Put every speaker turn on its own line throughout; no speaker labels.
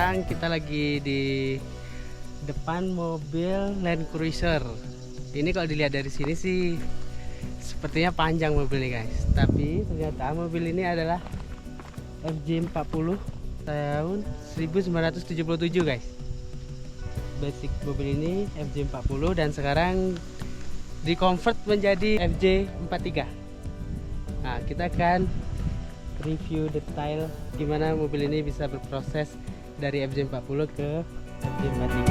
sekarang kita lagi di depan mobil Land Cruiser. Ini kalau dilihat dari sini sih sepertinya panjang mobil ini guys, tapi ternyata mobil ini adalah FJ40 tahun 1977 guys. Basic mobil ini FJ40 dan sekarang di-convert menjadi FJ43. Nah, kita akan review detail gimana mobil ini bisa berproses dari FJ40 ke FJ43.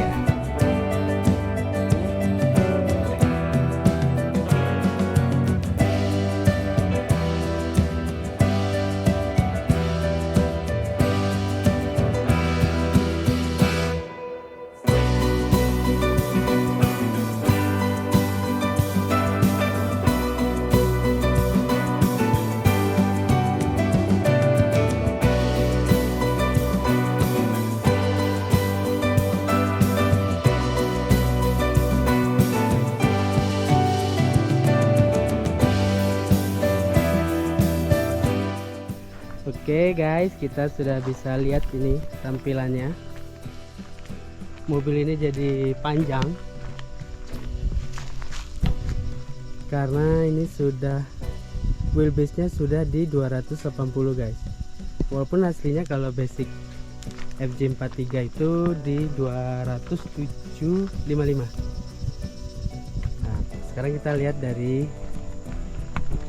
Oke guys, kita sudah bisa lihat ini tampilannya. Mobil ini jadi panjang karena ini sudah wheelbase-nya sudah di 280 guys. Walaupun aslinya kalau basic FJ43 itu di 207.55. Nah, sekarang kita lihat dari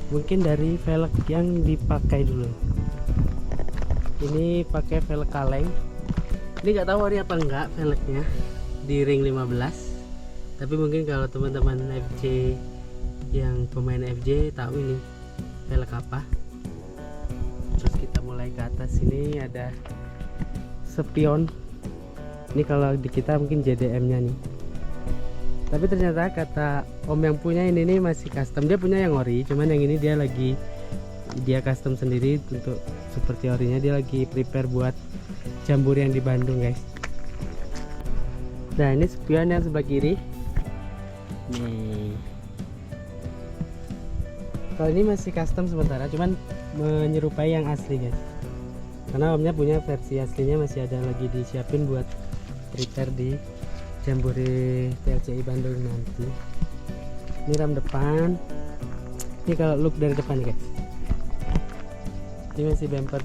mungkin dari velg yang dipakai dulu. Ini pakai velg kaleng. Ini nggak tahu ori apa enggak velgnya di ring 15. Tapi mungkin kalau teman-teman FJ yang pemain FJ tahu ini velg apa. Terus kita mulai ke atas, ini ada spion. Ini kalau di kita mungkin JDM-nya nih. Tapi ternyata kata om yang punya ini nih masih custom. Dia punya yang ori, cuman yang ini dia custom sendiri untuk seperti orinya. Dia lagi prepare buat jambur yang di Bandung guys. Nah, ini spion yang sebelah kiri nih. Kalau ini masih custom sementara, cuman menyerupai yang asli guys, karena omnya punya versi aslinya masih ada lagi disiapin buat prepare di jambore TLCI Bandung nanti. Ini ram depan. Ini kalau look dari depan nih guys, ini masih bumper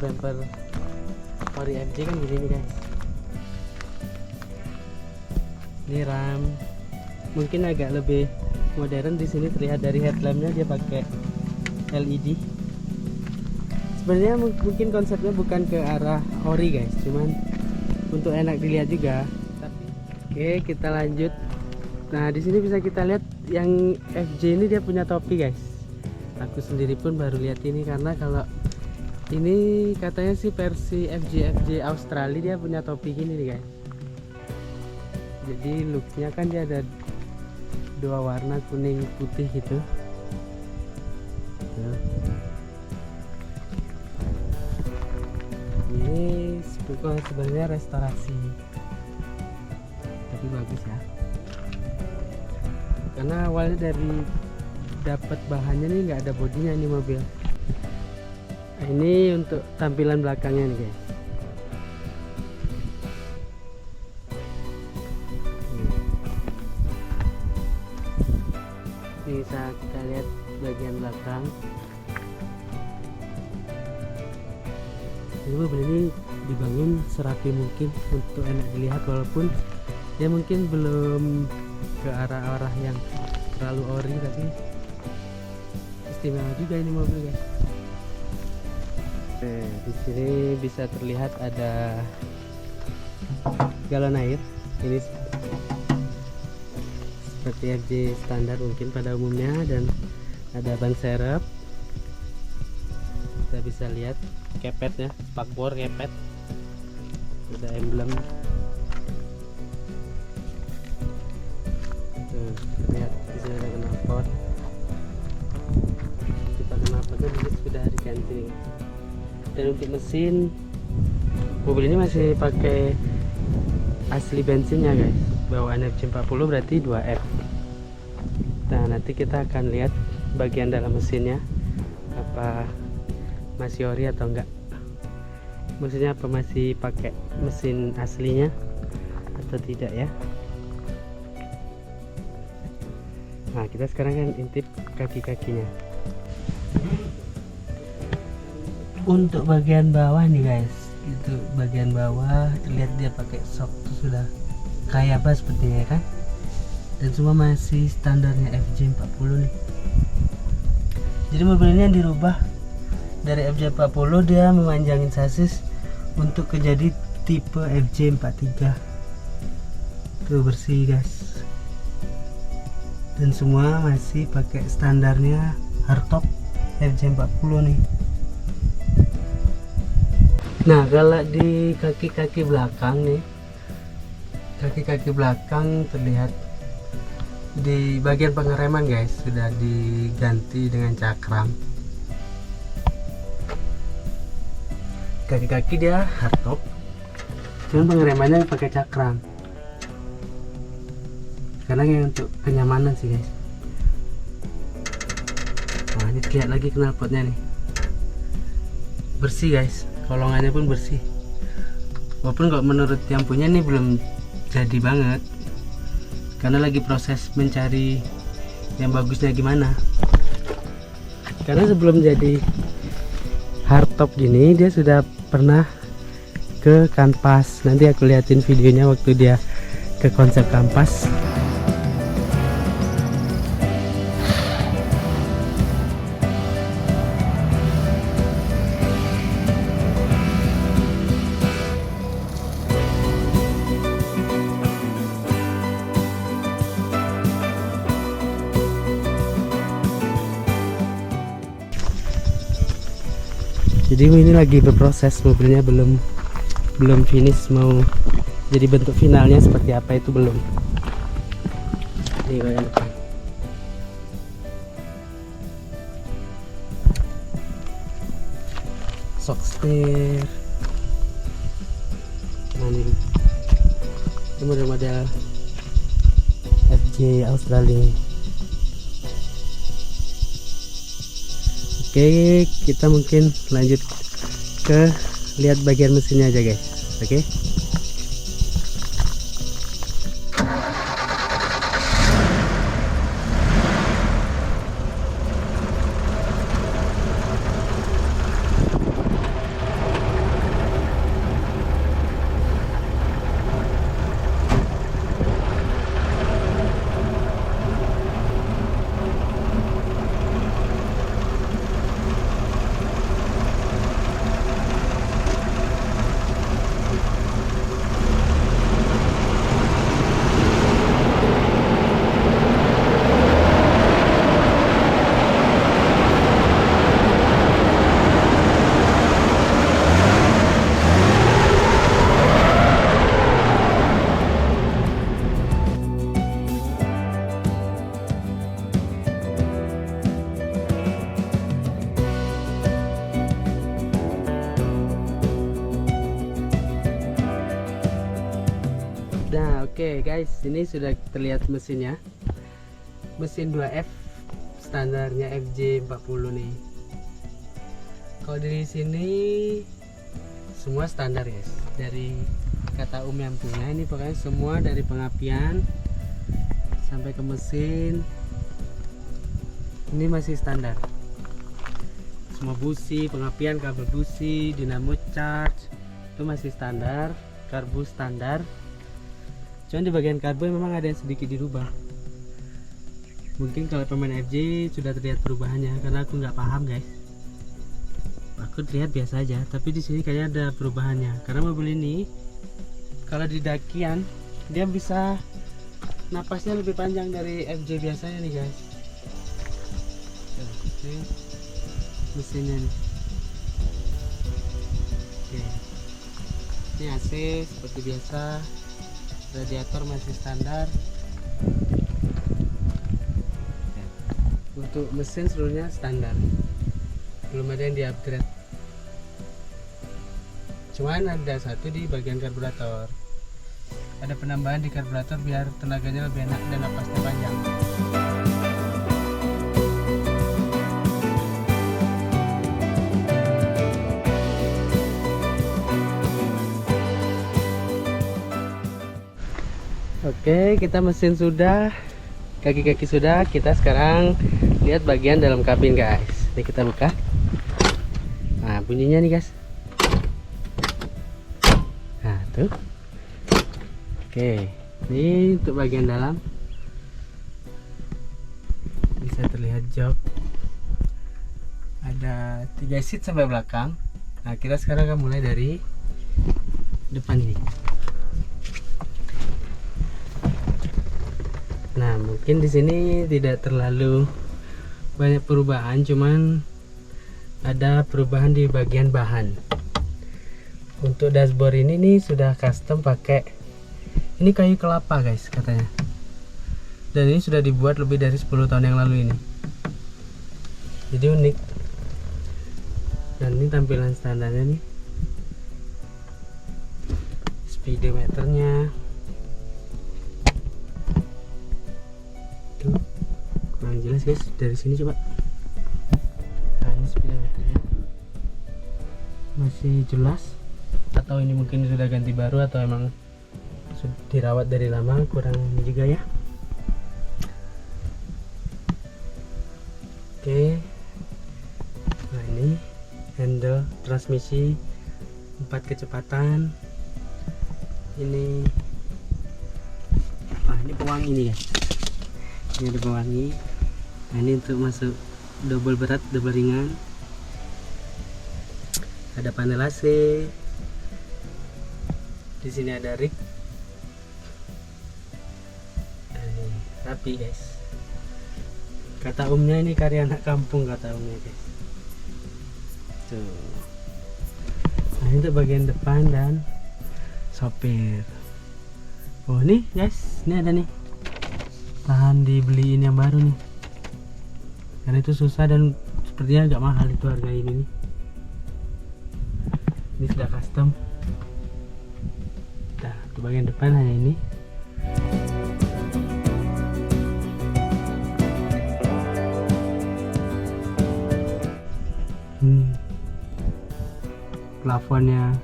ori FJ kan gini nih guys. Ini ram mungkin agak lebih modern. Di sini terlihat dari headlampnya dia pakai LED. Sebenarnya mungkin konsepnya bukan ke arah ori guys, cuman untuk enak dilihat juga. Oke, kita lanjut. Nah, di sini bisa kita lihat yang FJ ini dia punya topi guys. Aku sendiri pun baru lihat ini, karena kalau ini katanya sih versi FJ Australia dia punya topi gini nih guys. Jadi looknya kan dia ada dua warna, kuning putih gitu. Tuh. Ini sebenarnya restorasi, tapi bagus ya. Karena awalnya dari dapat bahannya nih nggak ada bodinya ini mobil. Nah, ini untuk tampilan belakangnya nih guys. Ini bisa kita lihat bagian belakang. Ini mobil ini dibangun serapi mungkin untuk enak dilihat, walaupun dia mungkin belum ke arah-arah yang terlalu ori, tapi istimewa juga ini mobil guys. Di sini bisa terlihat ada galon air. Ini seperti FJ standar mungkin pada umumnya, dan ada ban serep. Kita bisa lihat kepetnya, spakbor kepet, ada emblem. Tuh, lihat di sini ada knalpot. Kita knalpotnya juga sudah diganti. Dan untuk mesin, mobil ini masih pakai asli bensinnya guys, bawaan FJ40 berarti 2F. Nah, nanti kita akan lihat bagian dalam mesinnya apa masih ori atau enggak. maksudnya apa, masih pakai mesin aslinya atau tidak ya. Nah kita sekarang kan intip kaki-kakinya. Untuk bagian bawah nih guys, itu bagian bawah terlihat dia pakai sok tuh sudah kayak apa sepertinya kan, dan semua masih standarnya FJ40 nih. Jadi mobil ini yang dirubah dari FJ40, dia memanjangin sasis untuk menjadi tipe FJ43. Tuh bersih guys, dan semua masih pakai standarnya hardtop FJ40 nih. Nah kalau di kaki-kaki belakang nih, kaki-kaki belakang terlihat di bagian pengereman guys sudah diganti dengan cakram. Kaki-kaki dia hardtop, cuman pengeremannya pakai cakram karena yang untuk kenyamanan sih guys. Nah ini lihat lagi knalpotnya nih, bersih guys, kolongannya pun bersih, walaupun kalau menurut yang punya nih belum jadi banget karena lagi proses mencari yang bagusnya gimana. Karena sebelum jadi hardtop gini dia sudah pernah ke kanvas, nanti aku liatin videonya waktu dia ke konsep kanvas. Jadi ini lagi berproses, mobilnya belum finish, mau jadi bentuk finalnya seperti apa itu belum. Ini bagian depan. Shock steer. Nah ini model-model FJ Australia. Oke, kita mungkin lanjut ke lihat bagian mesinnya aja guys. Oke. Nah oke guys, ini sudah terlihat mesinnya, mesin 2F standarnya FJ40 nih. Kalau dari sini semua standar guys, dari kata yang punya ini pokoknya semua dari pengapian sampai ke mesin ini masih standar. Semua busi, pengapian, kabel busi, dinamo charge itu masih standar, karbu standar. Cuman di bagian karbu memang ada yang sedikit dirubah. Mungkin kalau pemain FJ sudah terlihat perubahannya, karena aku nggak paham guys. Aku terlihat biasa aja, tapi di sini kayaknya ada perubahannya. Karena mobil ini kalau di dakian dia bisa napasnya lebih panjang dari FJ biasanya nih guys. Oke. Mesinnya nih. Oke. Ini AC seperti biasa. Radiator masih standar. Untuk mesin seluruhnya standar, belum ada yang di upgrade. Cuman ada satu di bagian karburator, ada penambahan di karburator biar tenaganya lebih enak dan napasnya panjang. Oke, kita mesin sudah, kaki-kaki sudah. Kita sekarang lihat bagian dalam kabin guys. Ini kita buka. Nah, bunyinya nih guys. Nah, tuh. Oke, ini untuk bagian dalam. Bisa terlihat jok. Ada 3 seat sampai belakang. Nah, kita sekarang akan mulai dari depan ini. Nah, mungkin di sini tidak terlalu banyak perubahan, cuman ada perubahan di bagian bahan. Untuk dashboard ini nih sudah custom pakai ini kayu kelapa guys katanya. Dan ini sudah dibuat lebih dari 10 tahun yang lalu ini. Jadi unik. Dan ini tampilan standarnya nih. Speedometernya. Tuh, kurang jelas guys dari sini coba. Nah, ini speedometernya masih jelas, atau ini mungkin sudah ganti baru atau emang sudah dirawat dari lama, kurang ini juga ya. Oke, nah ini handle transmisi 4 kecepatan. Ini ini pewangi nih guys. Ini ada pewangi. Nah, ini untuk masuk double berat, double ringan. Ada panel AC. Di sini ada rig. Nah, ini rapi guys. Kata umnya ini karya anak kampung, kata umnya guys. Tuh. Nah, ini untuk bagian depan dan sopir. Oh, nih guys, ini ada nih. Tahan dibeliin yang baru nih, karena itu susah dan sepertinya agak mahal itu harga ini nih. Ini sudah custom. Nah, di bagian depan hanya ini. Plafonnya.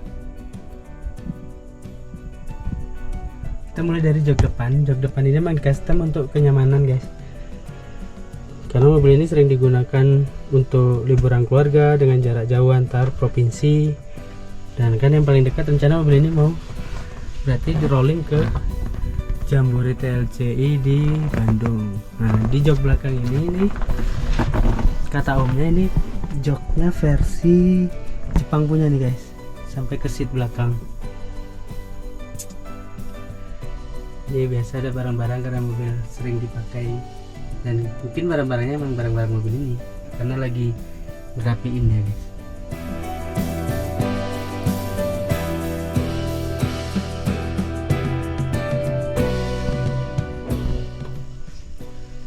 Kita mulai dari jok depan. Jok depan ini memang custom untuk kenyamanan guys, karena mobil ini sering digunakan untuk liburan keluarga dengan jarak jauh antar provinsi. Dan kan yang paling dekat rencana mobil ini mau berarti di rolling ke Jambore TLCI di Bandung. Nah, di jok belakang ini nih, kata omnya ini joknya versi Jepang punya nih guys, sampai ke seat belakang. Ini biasa ada barang-barang karena mobil sering dipakai, dan mungkin barang-barangnya emang barang-barang mobil ini karena lagi ngerapiin ya guys.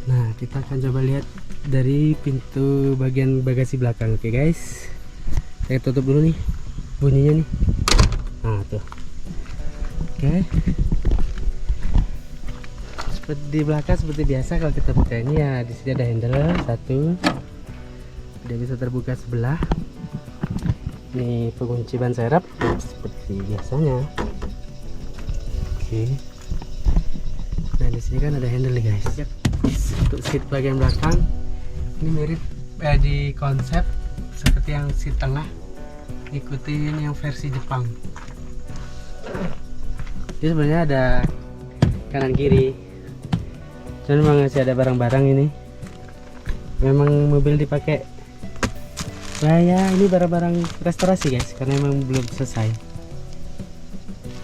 Nah, kita akan coba lihat dari pintu bagian bagasi belakang. Oke guys, saya tutup dulu nih bunyinya nih. Nah, tuh. Oke. Di belakang seperti biasa kalau kita buka ini ya, di sini ada handle satu, tidak bisa terbuka sebelah. Ini pengunci ban serep seperti biasanya. Oke. Nah, di sini kan ada handle nih guys. Untuk seat bagian belakang ini mirip di konsep seperti yang seat tengah, ikutin yang versi Jepang. Jadi sebenarnya ada kanan kiri. Dan memang masih ada barang-barang ini. Memang mobil dipakai. Nah ya, ini barang-barang restorasi guys, karena memang belum selesai.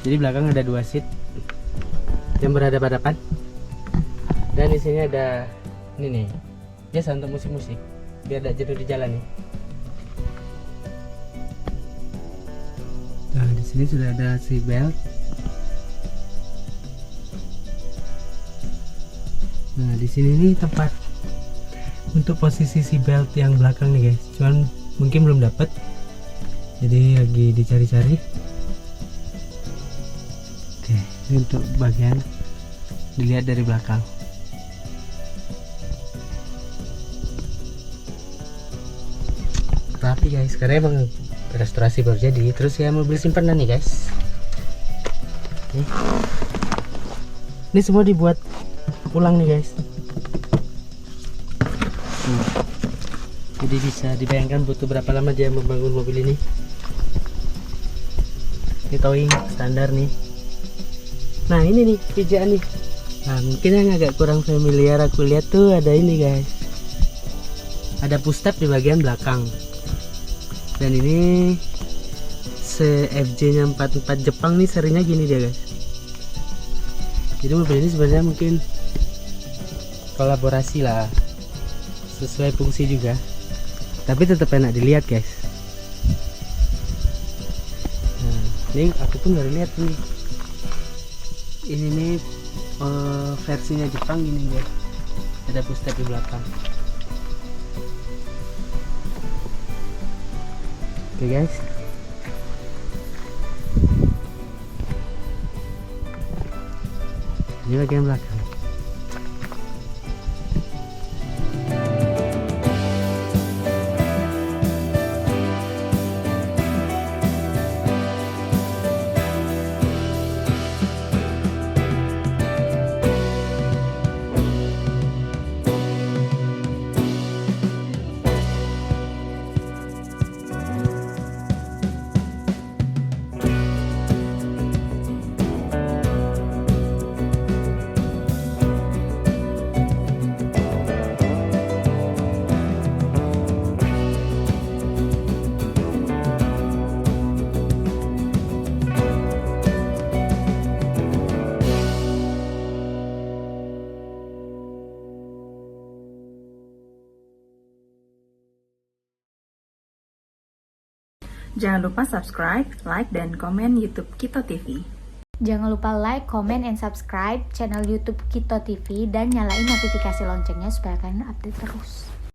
Jadi belakang ada 2 seat yang berhadapan-hadapan. Dan di sini ada ini nih, biasa untuk musik-musik, biar tidak jenuh di jalan nih. Nah, di sini sudah ada seat belt. Nah, di sini nih tempat untuk posisi seat belt yang belakang nih guys. Cuman mungkin belum dapat, jadi lagi dicari-cari. Oke, ini untuk bagian dilihat dari belakang. Rapi guys, karena emang restorasi baru jadi. Terus ya mobil simpanan nih guys. Oke. Ini semua dibuat ulang nih guys. Jadi bisa dibayangkan butuh berapa lama dia membangun mobil ini. Ini towing standar nih. Nah ini nih pijaan nih. Nah mungkin yang agak kurang familiar aku lihat tuh ada ini guys. Ada push tab di bagian belakang. Dan ini FJ nya 44 Jepang nih serinya gini dia guys. Jadi mobil ini sebenarnya mungkin kolaborasi lah, sesuai fungsi juga. Tapi tetap enak dilihat guys. Nah, ini aku pun baru lihat nih. Ini nih versinya Jepang gini guys. Ada push tab di belakang. Oke guys. Ini bagian belakang.
Jangan lupa subscribe, like, dan komen YouTube Kito TV.
Jangan lupa like, comment, and subscribe channel YouTube Kito TV dan nyalain notifikasi loncengnya supaya kalian update terus.